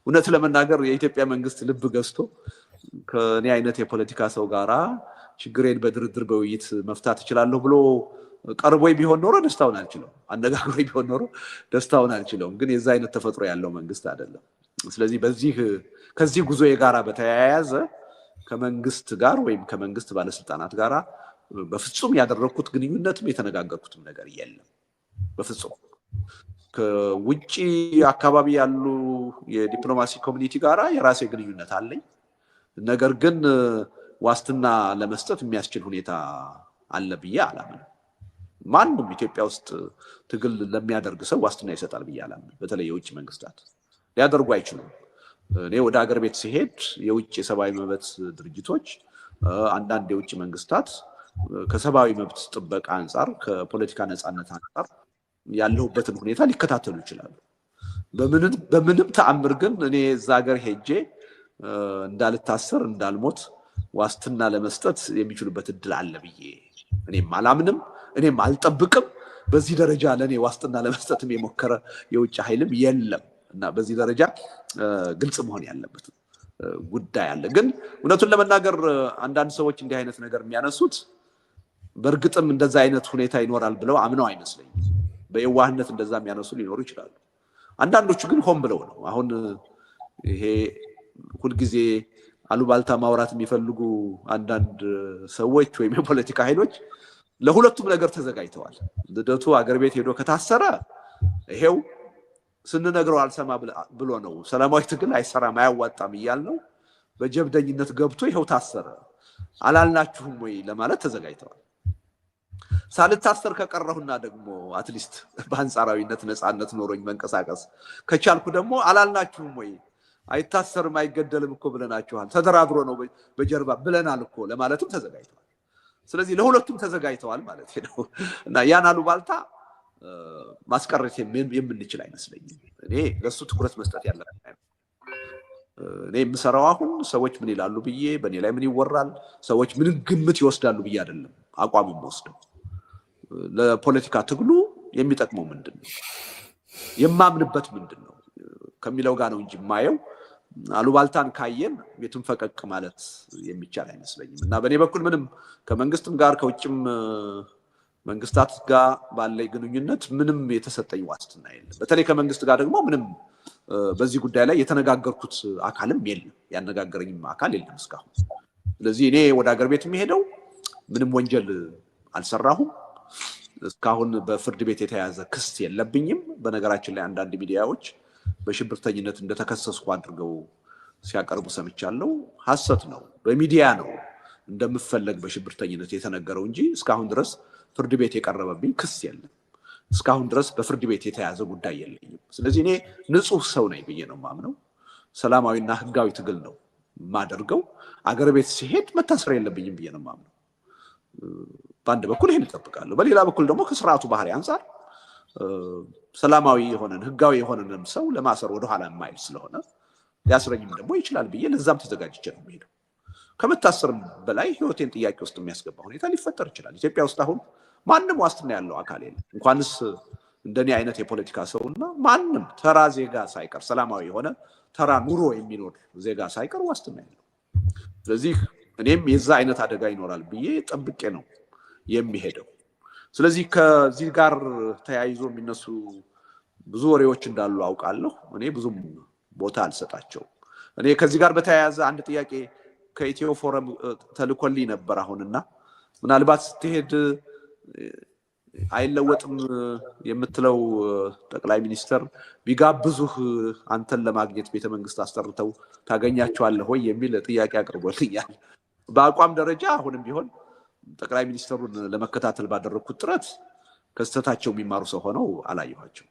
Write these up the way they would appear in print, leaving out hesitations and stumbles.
እውነት ለመናገር የኢትዮጵያ መንግስት ልብ ገዝቶ ከኔ አይነት የፖለቲካ ሰው ጋራ ችግሬን በድርድር በውይይት መፍታት እችላለሁ ብሎ ቀርቦይ ቢሆን ኖሮ ደስታውን አልችለው አነጋግሮይ ቢሆን ኖሮ ደስታውን አልችለውም። ግን የዛ አይነት ተፈጥሮ ያለው መንግስት አይደለም። ስለዚህ ከዚህ ጉዞ የጋራ በተያያዘ ከመንግስት ጋር ወይም ከመንግስት ባለስልጣናት ጋራ በፍጹም ያደረኩት ግንኙነትም የተነጋገርኩትም ነገር የለም። በፍጹም ከውጪ አካባቢ ያሉ የዲፕሎማሲ ኮሚኒቲ ጋራ የራሴ ግንኙነት አለኝ። ነገር ግን ዋስትና ለመስጠት የሚያስችል ሁኔታ አለ ብዬ አላምንም። ማንም ኢትዮጵያ ውስጥ ትግል ለሚያደርግ ሰው ዋስትና ይሰጣል ብዬ አላምንም። በተለይ የውጭ መንግስታት ሊያደርጉ አይችሉም። እኔ ወደ ሀገር ቤት ሲሄድ የውጭ የሰብአዊ መብት ድርጅቶች፣ አንዳንድ የውጭ መንግስታት ከሰብአዊ መብት ጥበቃ አንጻር ከፖለቲካ ነፃነት አንጻር ያለሁበትን ሁኔታ ሊከታተሉ ይችላሉ። በምንም ተአምር ግን እኔ እዛ ሀገር ሄጄ እንዳልታሰር እንዳልሞት ዋስትና ለመስጠት የሚችሉበት እድል አለ ብዬ እኔም አላምንም፣ እኔም አልጠብቅም። በዚህ ደረጃ ለእኔ ዋስትና ለመስጠትም የሞከረ የውጭ ኃይልም የለም እና በዚህ ደረጃ ግልጽ መሆን ያለበት ጉዳይ አለ። ግን እውነቱን ለመናገር አንዳንድ ሰዎች እንዲህ አይነት ነገር የሚያነሱት በእርግጥም እንደዛ አይነት ሁኔታ ይኖራል ብለው አምነው አይመስለኝም። በየዋህነት እንደዛ የሚያነሱ ሊኖሩ ይችላሉ። አንዳንዶቹ ግን ሆን ብለው ነው። አሁን ይሄ ሁልጊዜ አሉባልታ ማውራት የሚፈልጉ አንዳንድ ሰዎች ወይም የፖለቲካ ኃይሎች ለሁለቱም ነገር ተዘጋጅተዋል። ልደቱ አገር ቤት ሄዶ ከታሰረ ይሄው ስንነግረው አልሰማ ብሎ ነው፣ ሰላማዊ ትግል አይሰራም አያዋጣም እያልነው በጀብደኝነት ገብቶ ይሄው ታሰረ አላልናችሁም ወይ ለማለት ተዘጋጅተዋል። ሳልታሰር ከቀረሁና ደግሞ አትሊስት በአንጻራዊነት ነፃነት ኖሮኝ መንቀሳቀስ ከቻልኩ ደግሞ አላልናችሁም ወይ አይታሰርም አይገደልም እኮ ብለናችኋል፣ ተደራድሮ ነው በጀርባ ብለናል እኮ ለማለትም ተዘጋጅተዋል። ስለዚህ ለሁለቱም ተዘጋጅተዋል ማለት ነው እና ያን አሉባልታ ማስቀረት የምንችል አይመስለኝም። እኔ ለሱ ትኩረት መስጠት ያለብን እኔ የምሰራው አሁን ሰዎች ምን ይላሉ ብዬ በእኔ ላይ ምን ይወራል ሰዎች ምን ግምት ይወስዳሉ ብዬ አይደለም አቋም የምወስደው። ለፖለቲካ ትግሉ የሚጠቅመው ምንድን ነው የማምንበት ምንድን ነው ከሚለው ጋር ነው እንጂ ማየው አሉባልታን ካየን የትም ፈቀቅ ማለት የሚቻል አይመስለኝም። እና በእኔ በኩል ምንም ከመንግስትም ጋር ከውጭም መንግስታት ጋር ባለኝ ግንኙነት ምንም የተሰጠኝ ዋስትና የለም። በተለይ ከመንግስት ጋር ደግሞ ምንም በዚህ ጉዳይ ላይ የተነጋገርኩት አካልም የለም፣ ያነጋገረኝም አካል የለም እስካሁን። ስለዚህ እኔ ወደ ሀገር ቤት የሚሄደው ምንም ወንጀል አልሰራሁም። እስካሁን በፍርድ ቤት የተያዘ ክስ የለብኝም። በነገራችን ላይ አንዳንድ ሚዲያዎች በሽብርተኝነት እንደተከሰስኩ አድርገው ሲያቀርቡ ሰምቻለሁ። ሐሰት ነው። በሚዲያ ነው እንደምፈለግ በሽብርተኝነት የተነገረው እንጂ እስካሁን ድረስ ፍርድ ቤት የቀረበብኝ ክስ የለም። እስካሁን ድረስ በፍርድ ቤት የተያዘ ጉዳይ የለኝም። ስለዚህ እኔ ንጹህ ሰው ነኝ ብዬ ነው የማምነው። ሰላማዊና ህጋዊ ትግል ነው የማደርገው። አገር ቤት ሲሄድ መታሰር የለብኝም ብዬ ነው የማምነው። በአንድ በኩል ይሄን እጠብቃለሁ፣ በሌላ በኩል ደግሞ ከስርዓቱ ባህሪ አንጻር ሰላማዊ የሆነን ህጋዊ የሆነንም ሰው ለማሰር ወደኋላ የማይል ስለሆነ ሊያስረኝም ደግሞ ይችላል ብዬ ለዛም ተዘጋጅቼ ነው የምሄደው። ከመታሰርም በላይ ህይወቴን ጥያቄ ውስጥ የሚያስገባ ሁኔታ ሊፈጠር ይችላል። ኢትዮጵያ ውስጥ አሁን ማንም ዋስትና ያለው አካል የለም። እንኳንስ እንደኔ አይነት የፖለቲካ ሰውና ማንም ተራ ዜጋ ሳይቀር ሰላማዊ የሆነ ተራ ኑሮ የሚኖር ዜጋ ሳይቀር ዋስትና ያለው። ስለዚህ እኔም የዛ አይነት አደጋ ይኖራል ብዬ ጠብቄ ነው የሚሄደው። ስለዚህ ከዚህ ጋር ተያይዞ የሚነሱ ብዙ ወሬዎች እንዳሉ አውቃለሁ። እኔ ብዙም ቦታ አልሰጣቸው። እኔ ከዚህ ጋር በተያያዘ አንድ ጥያቄ ከኢትዮ ፎረም ተልኮልኝ ነበር አሁንና ምናልባት ስትሄድ አይለወጥም የምትለው ጠቅላይ ሚኒስትር ቢጋብዙህ አንተን ለማግኘት ቤተመንግስት አስጠርተው ታገኛቸዋለህ ወይ የሚል ጥያቄ አቅርቦልኛል። በአቋም ደረጃ አሁንም ቢሆን ጠቅላይ ሚኒስትሩን ለመከታተል ባደረኩት ጥረት ከስተታቸው የሚማሩ ሰው ሆነው አላየኋቸው።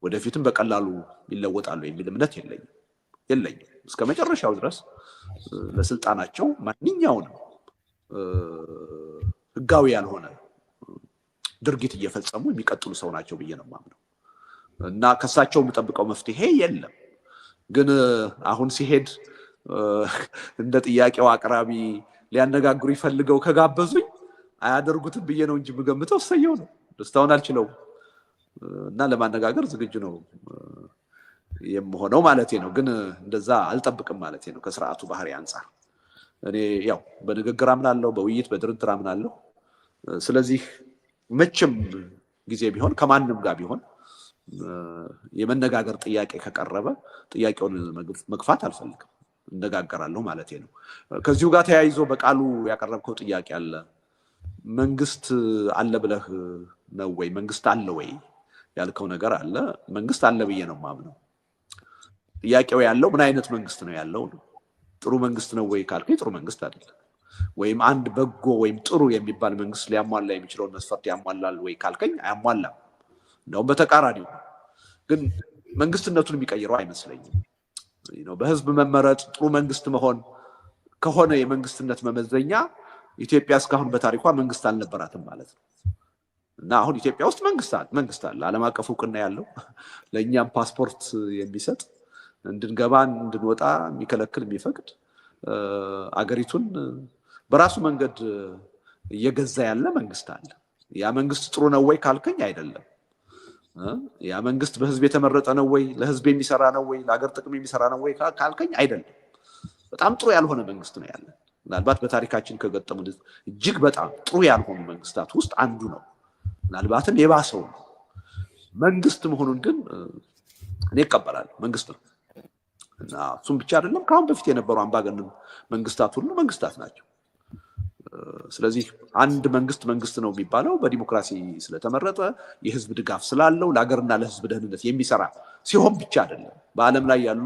ወደፊትም በቀላሉ ይለወጣሉ የሚል እምነት የለኝም። እስከ መጨረሻው ድረስ ለስልጣናቸው ማንኛውንም ህጋዊ ያልሆነ ድርጊት እየፈጸሙ የሚቀጥሉ ሰው ናቸው ብዬ ነው የማምነው እና ከሳቸው የምጠብቀው መፍትሄ የለም። ግን አሁን ሲሄድ እንደ ጥያቄው አቅራቢ ሊያነጋግሩ ይፈልገው ከጋበዙኝ አያደርጉትም ብዬ ነው እንጂ የምገምተው እሰየው ነው። ደስታውን አልችለውም እና ለማነጋገር ዝግጁ ነው የምሆነው ማለቴ ነው። ግን እንደዛ አልጠብቅም ማለቴ ነው ከስርዓቱ ባህሪ አንፃር። እኔ ያው በንግግር አምናለሁ፣ በውይይት በድርድር አምናለሁ። ስለዚህ መቼም ጊዜ ቢሆን ከማንም ጋር ቢሆን የመነጋገር ጥያቄ ከቀረበ ጥያቄውን መግፋት አልፈልግም፣ እነጋገራለሁ ማለቴ ነው። ከዚሁ ጋር ተያይዞ በቃሉ ያቀረብከው ጥያቄ አለ። መንግስት አለ ብለህ ነው ወይ? መንግስት አለ ወይ ያልከው ነገር አለ። መንግስት አለ ብዬ ነው የማምነው። ጥያቄው ያለው ምን አይነት መንግስት ነው ያለው ነው። ጥሩ መንግስት ነው ወይ ካልከኝ ጥሩ መንግስት አይደለም። ወይም አንድ በጎ ወይም ጥሩ የሚባል መንግስት ሊያሟላ የሚችለውን መስፈርት ያሟላል ወይ ካልከኝ አያሟላም። እንደውም በተቃራኒው። ግን መንግስትነቱን የሚቀይረው አይመስለኝም። በህዝብ መመረጥ ጥሩ መንግስት መሆን ከሆነ የመንግስትነት መመዘኛ ኢትዮጵያ እስካሁን በታሪኳ መንግስት አልነበራትም ማለት ነው። እና አሁን ኢትዮጵያ ውስጥ መንግስት አለ፣ ዓለም አቀፍ እውቅና ያለው ለእኛም ፓስፖርት የሚሰጥ እንድንገባ እንድንወጣ የሚከለክል የሚፈቅድ አገሪቱን በራሱ መንገድ እየገዛ ያለ መንግስት አለ። ያ መንግስት ጥሩ ነው ወይ ካልከኝ አይደለም። ያ መንግስት በህዝብ የተመረጠ ነው ወይ፣ ለህዝብ የሚሰራ ነው ወይ፣ ለሀገር ጥቅም የሚሰራ ነው ወይ ካልከኝ አይደለም። በጣም ጥሩ ያልሆነ መንግስት ነው ያለ። ምናልባት በታሪካችን ከገጠሙ እጅግ በጣም ጥሩ ያልሆኑ መንግስታት ውስጥ አንዱ ነው። ምናልባትም የባሰው ነው። መንግስት መሆኑን ግን እኔ እቀበላለሁ። መንግስት ነው እና እሱም ብቻ አይደለም፣ ከአሁን በፊት የነበሩ አምባገነን መንግስታት ሁሉ መንግስታት ናቸው። ስለዚህ አንድ መንግስት ነው የሚባለው በዲሞክራሲ ስለተመረጠ የህዝብ ድጋፍ ስላለው ለሀገርና ለህዝብ ደህንነት የሚሰራ ሲሆን ብቻ አይደለም። በዓለም ላይ ያሉ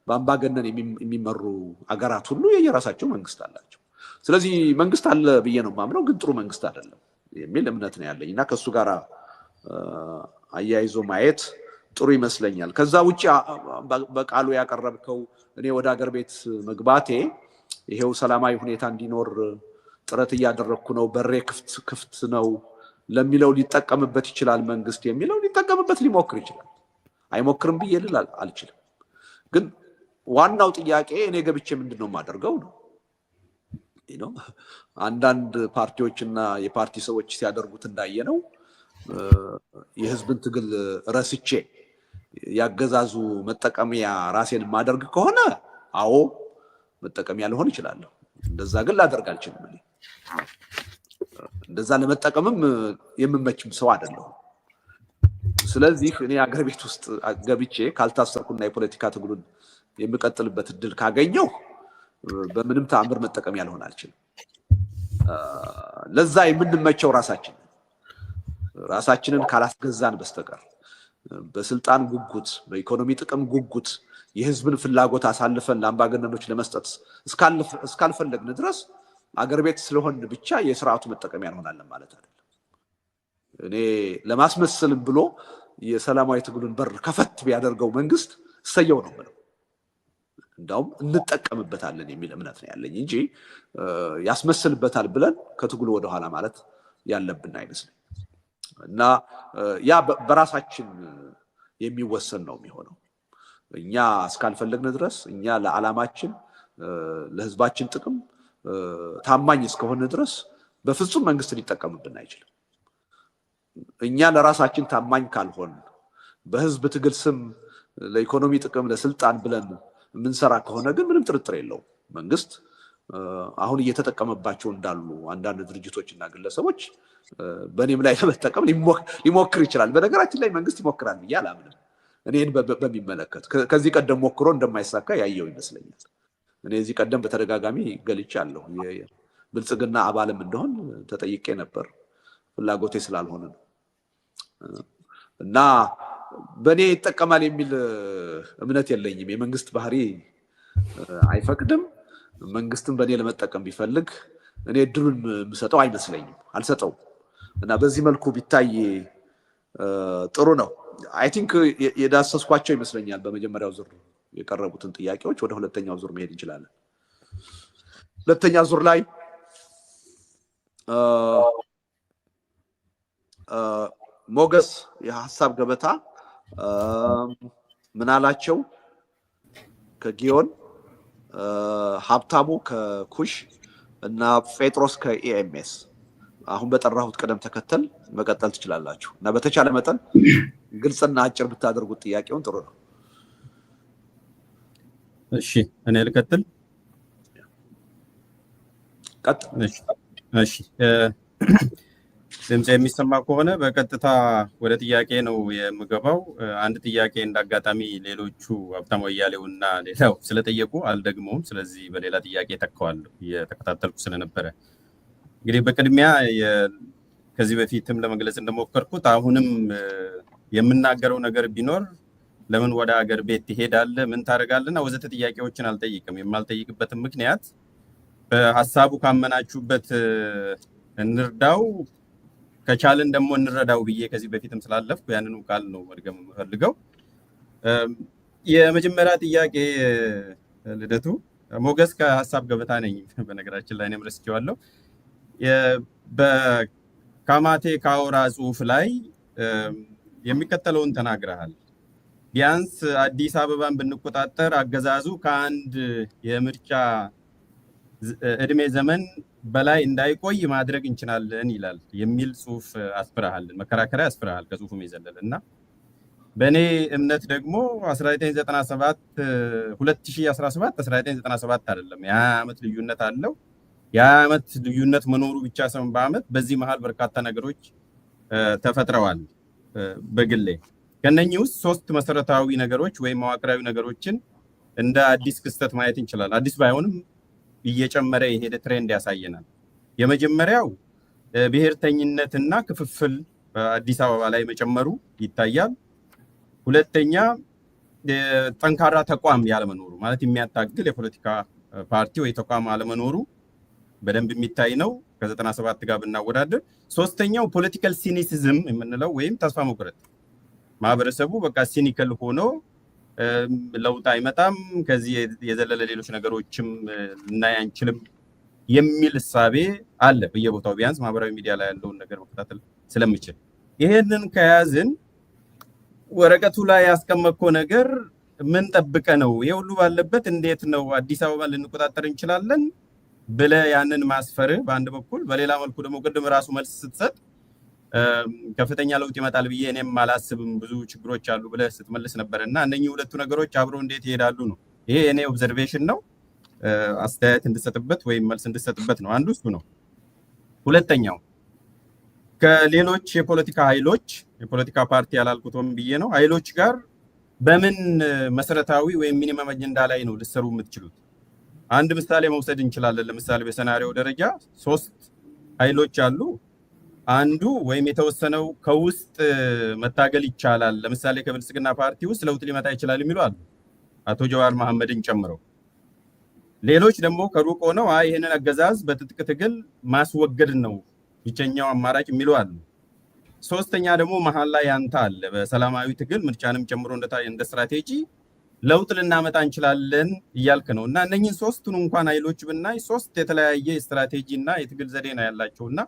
በአምባገነን የሚመሩ አገራት ሁሉ የየራሳቸው መንግስት አላቸው። ስለዚህ መንግስት አለ ብዬ ነው የማምነው፣ ግን ጥሩ መንግስት አይደለም የሚል እምነት ነው ያለኝ እና ከሱ ጋር አያይዞ ማየት ጥሩ ይመስለኛል። ከዛ ውጪ በቃሉ ያቀረብከው እኔ ወደ ሀገር ቤት መግባቴ ይሄው ሰላማዊ ሁኔታ እንዲኖር ጥረት እያደረግኩ ነው፣ በሬ ክፍት ነው ለሚለው ሊጠቀምበት ይችላል መንግስት የሚለው ሊጠቀምበት ሊሞክር ይችላል። አይሞክርም ብዬ ልል አልችልም። ግን ዋናው ጥያቄ እኔ ገብቼ ምንድነው የማደርገው ነው። አንዳንድ ፓርቲዎችና የፓርቲ ሰዎች ሲያደርጉት እንዳየነው የህዝብን ትግል ረስቼ ያገዛዙ መጠቀሚያ ራሴን ማደርግ ከሆነ አዎ መጠቀሚያ ልሆን ይችላል። እንደዛ ግን ላደርግ አልችልም። እንደዛ ለመጠቀምም የምመችም ሰው አይደለሁም። ስለዚህ እኔ አገር ቤት ውስጥ ገብቼ ካልታሰርኩና የፖለቲካ ትግሉን የምቀጥልበት እድል ካገኘው በምንም ተአምር መጠቀሚያ ልሆን አልችልም። ለዛ የምንመቸው ራሳችንን ካላስገዛን በስተቀር በስልጣን ጉጉት፣ በኢኮኖሚ ጥቅም ጉጉት የህዝብን ፍላጎት አሳልፈን ለአምባገነኖች ለመስጠት እስካልፈለግን ድረስ አገር ቤት ስለሆን ብቻ የስርዓቱ መጠቀሚያ እንሆናለን ማለት አይደለም። እኔ ለማስመሰልም ብሎ የሰላማዊ ትግሉን በር ከፈት ቢያደርገው መንግስት እሰየው ነው የምለው። እንዳውም እንጠቀምበታለን የሚል እምነት ነው ያለኝ እንጂ ያስመስልበታል ብለን ከትግሉ ወደኋላ ማለት ያለብን አይመስልም። እና ያ በራሳችን የሚወሰን ነው የሚሆነው። እኛ እስካልፈለግን ድረስ እኛ ለዓላማችን ለህዝባችን ጥቅም ታማኝ እስከሆነ ድረስ በፍጹም መንግስት ሊጠቀምብን አይችልም። እኛ ለራሳችን ታማኝ ካልሆን በህዝብ ትግል ስም ለኢኮኖሚ ጥቅም ለስልጣን ብለን የምንሰራ ከሆነ ግን ምንም ጥርጥር የለውም መንግስት አሁን እየተጠቀመባቸው እንዳሉ አንዳንድ ድርጅቶችና ግለሰቦች በእኔም ላይ ለመጠቀም ሊሞክር ይችላል። በነገራችን ላይ መንግስት ይሞክራል ብዬ አላምንም። እኔን በሚመለከት ከዚህ ቀደም ሞክሮ እንደማይሳካ ያየው ይመስለኛል። እኔ እዚህ ቀደም በተደጋጋሚ ገልጫለሁ። ብልጽግና አባልም እንደሆን ተጠይቄ ነበር። ፍላጎቴ ስላልሆነ ነው እና በእኔ ይጠቀማል የሚል እምነት የለኝም። የመንግስት ባህሪ አይፈቅድም። መንግስትን በእኔ ለመጠቀም ቢፈልግ እኔ እድሉን የምሰጠው አይመስለኝም፣ አልሰጠውም። እና በዚህ መልኩ ቢታይ ጥሩ ነው። አይ ቲንክ የዳሰስኳቸው ይመስለኛል። በመጀመሪያው ዙር የቀረቡትን ጥያቄዎች ወደ ሁለተኛው ዙር መሄድ እንችላለን። ሁለተኛ ዙር ላይ ሞገስ የሀሳብ ገበታ ምናላቸው ከጊዮን፣ ሀብታሙ ከኩሽ እና ጴጥሮስ ከኢኤምኤስ አሁን በጠራሁት ቅደም ተከተል መቀጠል ትችላላችሁ እና በተቻለ መጠን ግልጽና አጭር ብታደርጉት ጥያቄውን ጥሩ ነው። እሺ እኔ ልቀጥል። እሺ ድምጽ የሚሰማ ከሆነ በቀጥታ ወደ ጥያቄ ነው የምገባው። አንድ ጥያቄ እንዳጋጣሚ ሌሎቹ ሀብታሙ አያሌውና ሌላው ስለጠየቁ አልደግመውም። ስለዚህ በሌላ ጥያቄ ተካዋለሁ እየተከታተልኩ ስለነበረ። እንግዲህ በቅድሚያ ከዚህ በፊትም ለመግለጽ እንደሞከርኩት አሁንም የምናገረው ነገር ቢኖር ለምን ወደ ሀገር ቤት ትሄዳለህ፣ ምን ታደርጋለህና ወዘተ ጥያቄዎችን አልጠይቅም። የማልጠይቅበትም ምክንያት በሀሳቡ ካመናችሁበት እንርዳው ከቻልን ደግሞ እንረዳው ብዬ ከዚህ በፊትም ስላለፍኩ ያንኑ ቃል ነው መድገም የምፈልገው። የመጀመሪያ ጥያቄ ልደቱ ሞገስ ከሀሳብ ገበታ ነኝ። በነገራችን ላይ እኔም ረስቼዋለሁ። በካማቴ ካውራ ጽሁፍ ላይ የሚከተለውን ተናግረሃል። ቢያንስ አዲስ አበባን ብንቆጣጠር አገዛዙ ከአንድ የምርጫ እድሜ ዘመን በላይ እንዳይቆይ ማድረግ እንችላለን ይላል የሚል ጽሁፍ አስፍረሃል፣ መከራከሪያ አስፍረሃል ከጽሁፉም የዘለለ እና በእኔ እምነት ደግሞ 1997 2017 1997 አይደለም፣ የ20 ዓመት ልዩነት አለው። የ20 ዓመት ልዩነት መኖሩ ብቻ ሳይሆን በአመት በዚህ መሀል በርካታ ነገሮች ተፈጥረዋል። በግሌ ከነኚህ ውስጥ 3 መሰረታዊ ነገሮች ወይም መዋቅራዊ ነገሮችን እንደ አዲስ ክስተት ማየት እንችላለን። አዲስ ባይሆንም እየጨመረ የሄደ ትሬንድ ያሳየናል። የመጀመሪያው ብሔርተኝነትና ክፍፍል በአዲስ አበባ ላይ መጨመሩ ይታያል። ሁለተኛ ጠንካራ ተቋም ያለመኖሩ ማለት የሚያታግል የፖለቲካ ፓርቲ ወይ ተቋም አለመኖሩ በደንብ የሚታይ ነው ከ97 ጋር ብናወዳደር። ሶስተኛው ፖለቲካል ሲኒሲዝም የምንለው ወይም ተስፋ መቁረጥ፣ ማህበረሰቡ በቃ ሲኒከል ሆኖ ለውጥ አይመጣም፣ ከዚህ የዘለለ ሌሎች ነገሮችም ልናይ አንችልም የሚል እሳቤ አለ በየቦታው። ቢያንስ ማህበራዊ ሚዲያ ላይ ያለውን ነገር መከታተል ስለምችል ይሄንን ከያዝን ወረቀቱ ላይ ያስቀመጥከው ነገር ምን ጠብቀ ነው ይሄ ሁሉ ባለበት እንዴት ነው አዲስ አበባ ልንቆጣጠር እንችላለን ብለህ ያንን ማስፈርህ በአንድ በኩል፣ በሌላ መልኩ ደግሞ ቅድም ራሱ መልስ ስትሰጥ ከፍተኛ ለውጥ ይመጣል ብዬ እኔም አላስብም ብዙ ችግሮች አሉ ብለህ ስትመልስ ነበርና እነኚህ ሁለቱ ነገሮች አብረው እንዴት ይሄዳሉ ነው። ይሄ የኔ ኦብዘርቬሽን ነው፣ አስተያየት እንድሰጥበት ወይም መልስ እንድሰጥበት ነው። አንዱ እሱ ነው። ሁለተኛው ከሌሎች የፖለቲካ ኃይሎች የፖለቲካ ፓርቲ ያላልኩትም ብዬ ነው ኃይሎች ጋር በምን መሰረታዊ ወይም ሚኒመም አጀንዳ ላይ ነው ልሰሩ የምትችሉት? አንድ ምሳሌ መውሰድ እንችላለን። ለምሳሌ በሰናሪዮ ደረጃ 3 ኃይሎች አሉ። አንዱ ወይም የተወሰነው ከውስጥ መታገል ይቻላል፣ ለምሳሌ ከብልጽግና ፓርቲ ውስጥ ለውጥ ሊመጣ ይችላል የሚሉ አሉ፣ አቶ ጀዋር መሐመድን ጨምረው። ሌሎች ደግሞ ከሩቅ ሆነው ይህንን አገዛዝ በትጥቅ ትግል ማስወገድ ነው ብቸኛው አማራጭ የሚሉ አሉ። ሶስተኛ ደግሞ መሀል ላይ አንተ አለ፣ በሰላማዊ ትግል ምርጫንም ጨምሮ እንደ ስትራቴጂ ለውጥ ልናመጣ እንችላለን እያልክ ነው። እና እነኚህን 3ቱን እንኳን ኃይሎች ብናይ 3 የተለያየ ስትራቴጂ እና የትግል ዘዴ ነው ያላቸውና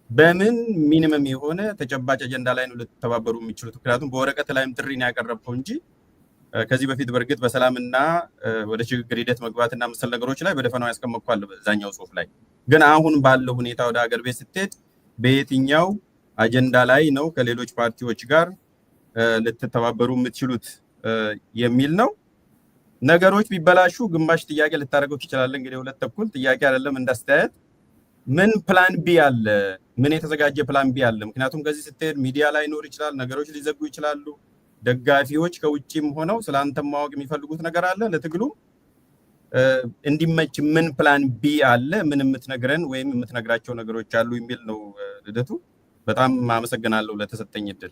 በምን ሚኒመም የሆነ ተጨባጭ አጀንዳ ላይ ነው ልትተባበሩ የሚችሉት? ምክንያቱም በወረቀት ላይም ጥሪን ያቀረብከው እንጂ ከዚህ በፊት በእርግጥ በሰላምና ወደ ሽግግር ሂደት መግባትና መሰል ነገሮች ላይ በደፈናው ያስቀመጥኳል በዛኛው ጽሁፍ ላይ። ግን አሁን ባለው ሁኔታ ወደ ሀገር ቤት ስትሄድ በየትኛው አጀንዳ ላይ ነው ከሌሎች ፓርቲዎች ጋር ልትተባበሩ የምትችሉት የሚል ነው። ነገሮች ቢበላሹ ግማሽ ጥያቄ ልታደርገው ትችላለህ። እንግዲህ 2 ተኩል ጥያቄ አይደለም እንዳስተያየት ምን ፕላን ቢ አለ? ምን የተዘጋጀ ፕላን ቢ አለ? ምክንያቱም ከዚህ ስትሄድ ሚዲያ ላይ ኖር ይችላል፣ ነገሮች ሊዘጉ ይችላሉ። ደጋፊዎች ከውጭም ሆነው ስለአንተ ማወቅ የሚፈልጉት ነገር አለ። ለትግሉ እንዲመች ምን ፕላን ቢ አለ? ምን የምትነግረን ወይም የምትነግራቸው ነገሮች አሉ የሚል ነው ልደቱ። በጣም አመሰግናለሁ ለተሰጠኝ እድል።